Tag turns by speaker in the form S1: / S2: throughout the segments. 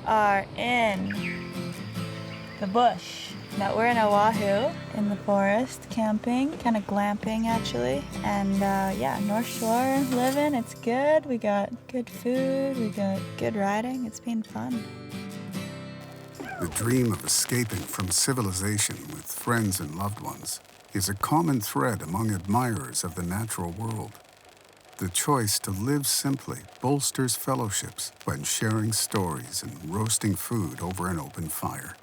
S1: are in the bush. Now we're in Oahu, in the forest, camping, kind of glamping actually. And yeah, North Shore living, it's good. We got good food, we got good riding. It's been fun.
S2: The dream of escaping from civilization with friends and loved ones is a common thread among admirers of the natural world. The choice to live simply bolsters fellowships when sharing stories and roasting food over an open fire.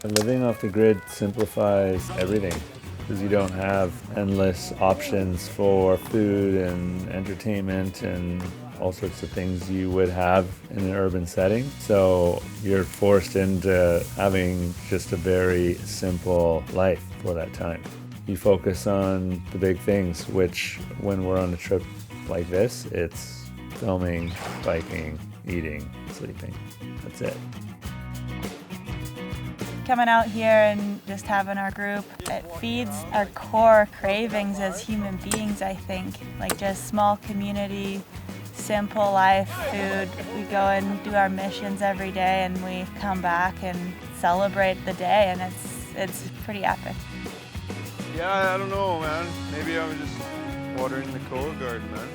S3: Living off the grid simplifies everything because you don't have endless options for food and entertainment and all sorts of things you would have in an urban setting. So you're forced into having just a very simple life for that time. You focus on the big things, which when we're on a trip like this, it's filming, biking, eating, sleeping. That's it.
S1: Coming out here and just having our group, it feeds our core cravings as human beings, I think. Like just small community, simple life, food. We go and do our missions every day and we come back and celebrate the day, and it's pretty epic.
S4: Yeah, I don't know, man. Maybe I'm just watering the Coa garden, man.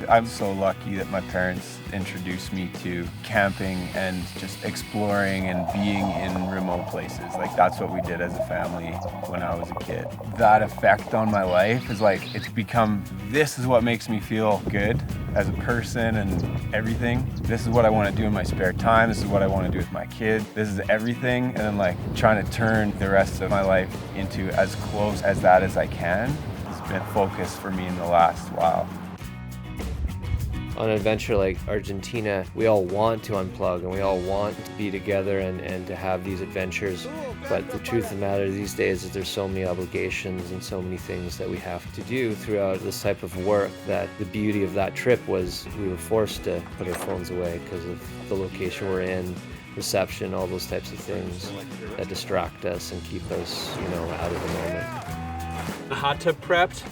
S5: I'm so lucky that my parents introduced me to camping and just exploring and being in remote places. Like that's what we did as a family when I was a kid. That effect on my life is like, it's become, this is what makes me feel good as a person and everything. This is what I want to do in my spare time. This is what I want to do with my kid. This is everything. And then like trying to turn the rest of my life into as close as that as I can has been focus for me in the last while.
S6: On an adventure like Argentina, we all want to unplug and we all want to be together and to have these adventures. But the truth of the matter these days is there's so many obligations and so many things that we have to do throughout this type of work that the beauty of that trip was we were forced to put our phones away because of the location we're in, reception, all those types of things that distract us and keep us, out of the moment.
S7: A hot tub prepped.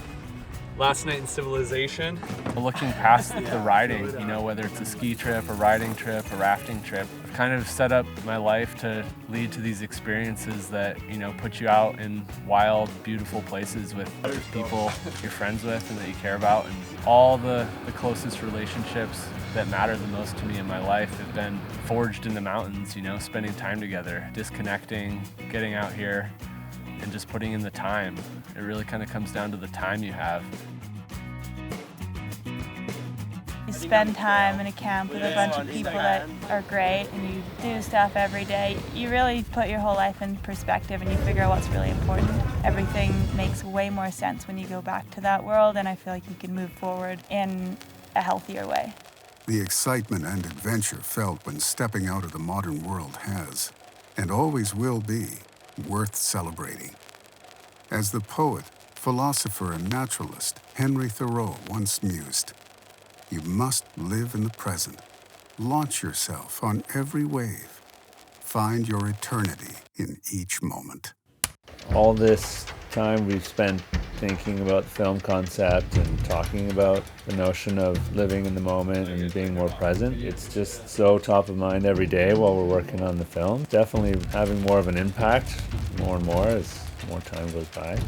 S7: Last night in civilization.
S5: Looking past the riding, whether it's a ski trip, a riding trip, a rafting trip, I've kind of set up my life to lead to these experiences that, put you out in wild, beautiful places with people you're friends with and that you care about. And all the closest relationships that matter the most to me in my life have been forged in the mountains, spending time together, disconnecting, getting out here, and just putting in the time. It really kind of comes down to the time you have.
S1: You spend time in a camp with a bunch of people that are great and you do stuff every day. You really put your whole life in perspective and you figure out what's really important. Everything makes way more sense when you go back to that world, and I feel like you can move forward in a healthier way.
S2: The excitement and adventure felt when stepping out of the modern world has, and always will be, worth celebrating. As the poet, philosopher, and naturalist Henry Thoreau once mused, you must live in the present. Launch yourself on every wave. Find your eternity in each moment.
S3: All this time we've spent thinking about the film concept and talking about the notion of living in the moment and being more present. It's just so top of mind every day while we're working on the film. Definitely having more of an impact more and more as more time goes by.